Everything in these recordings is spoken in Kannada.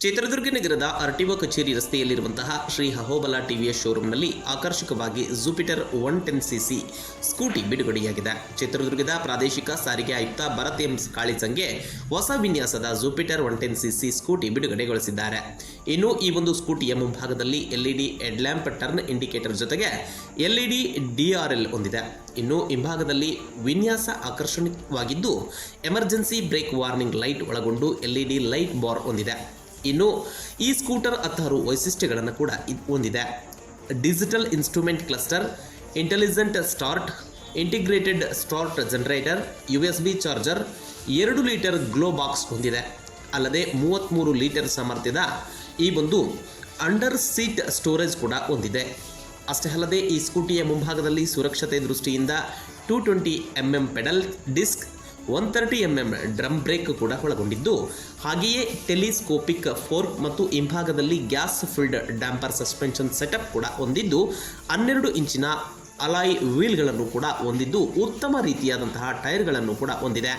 ಚಿತ್ರದುರ್ಗ ನಗರದ ಆರ್ಟಿಒ ಕಚೇರಿ ರಸ್ತೆಯಲ್ಲಿರುವಂತಹ ಶ್ರೀ ಅಹೋಬಲ ಟಿವಿಎಸ್ ಶೋರೂಮ್ನಲ್ಲಿ ಆಕರ್ಷಕವಾಗಿ ಜುಪಿಟರ್ 110cc ಸ್ಕೂಟಿ ಬಿಡುಗಡೆಯಾಗಿದೆ. ಚಿತ್ರದುರ್ಗದ ಪ್ರಾದೇಶಿಕ ಸಾರಿಗೆ ಆಯುಕ್ತ ಭರತ್ ಎಂ ಕಾಳಿಸಂಗೆ ಹೊಸ ವಿನ್ಯಾಸದ ಜುಪಿಟರ್ 110cc ಸ್ಕೂಟಿ ಬಿಡುಗಡೆಗೊಳಿಸಿದ್ದಾರೆ. ಇನ್ನು ಈ ಒಂದು ಸ್ಕೂಟಿಯ ಮುಂಭಾಗದಲ್ಲಿ LED head lamp, turn indicator ಜೊತೆಗೆ ಎಲ್ಇಡಿ DRL ಹೊಂದಿದೆ. ಇನ್ನು ಹಿಂಭಾಗದಲ್ಲಿ ವಿನ್ಯಾಸ ಆಕರ್ಷಣೀಯವಾಗಿದ್ದು ಎಮರ್ಜೆನ್ಸಿ ಬ್ರೇಕ್ ವಾರ್ನಿಂಗ್ ಲೈಟ್ ಒಳಗೊಂಡು ಎಲ್ಇಡಿ ಲೈಟ್ ಬಾರ್ ಹೊಂದಿದೆ. ಇನ್ನು ಈ ಸ್ಕೂಟರ್ 16 ವೈಶಿಷ್ಟ್ಯಗಳನ್ನು ಕೂಡ ಹೊಂದಿದೆ. Digital instrument cluster, intelligent start, integrated start generator, USB charger, 2 litre glow box ಹೊಂದಿದೆ. ಅಲ್ಲದೆ 33 ಲೀಟರ್ ಸಾಮರ್ಥ್ಯದ ಈ ಒಂದು ಅಂಡರ್ ಸೀಟ್ ಸ್ಟೋರೇಜ್ ಕೂಡ ಹೊಂದಿದೆ. ಅಷ್ಟೇ ಅಲ್ಲದೆ ಈ ಸ್ಕೂಟಿಯ ಮುಂಭಾಗದಲ್ಲಿ ಸುರಕ್ಷತೆ ದೃಷ್ಟಿಯಿಂದ 220mm pedal disc, 130mm drum break ಕೂಡ ಒಳಗೊಂಡಿದ್ದು, ಹಾಗೆಯೇ ಟೆಲಿಸ್ಕೋಪಿಕ್ ಫೋರ್ಕ್ ಮತ್ತು ಹಿಂಭಾಗದಲ್ಲಿ gas filled damper suspension setup ಕೂಡ ಹೊಂದಿದ್ದು, 12 ಇಂಚಿನ ಅಲಾಯ್ ವೀಲ್ಗಳನ್ನು ಕೂಡ ಹೊಂದಿದ್ದು, ಉತ್ತಮ ರೀತಿಯಾದಂತಹ ಟೈರ್ಗಳನ್ನು ಕೂಡ ಹೊಂದಿದೆ.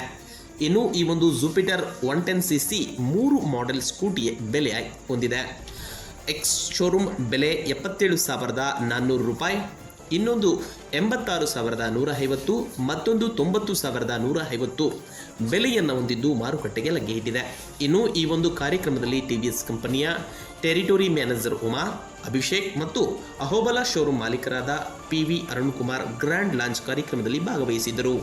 ಇನ್ನು ಈ ಒಂದು ಜುಪಿಟರ್ 110cc 3 ಮಾಡೆಲ್ ಸ್ಕೂಟಿ ಬೆಲೆ ಹೊಂದಿದೆ. ಎಕ್ಸ್ ಶೋರೂಮ್ ಬೆಲೆ 77,400 ರೂಪಾಯಿ, ಇನ್ನೊಂದು 86,150, ಮತ್ತೊಂದು 90,150 ಬೆಲೆಯನ್ನು ಹೊಂದಿದ್ದು ಮಾರುಕಟ್ಟೆಗೆ ಲಗ್ಗೆ ಇಟ್ಟಿದೆ. ಇನ್ನು ಈ ಒಂದು ಕಾರ್ಯಕ್ರಮದಲ್ಲಿ ಟಿವಿಎಸ್ ಕಂಪನಿಯ ಟೆರಿಟೋರಿ ಮ್ಯಾನೇಜರ್ ಉಮಾ, ಅಭಿಷೇಕ್ ಮತ್ತು ಅಹೋಬಲ ಶೋರೂಮ್ ಮಾಲೀಕರಾದ PV Arun Kumar grand launch ಕಾರ್ಯಕ್ರಮದಲ್ಲಿ ಭಾಗವಹಿಸಿದ್ದರು.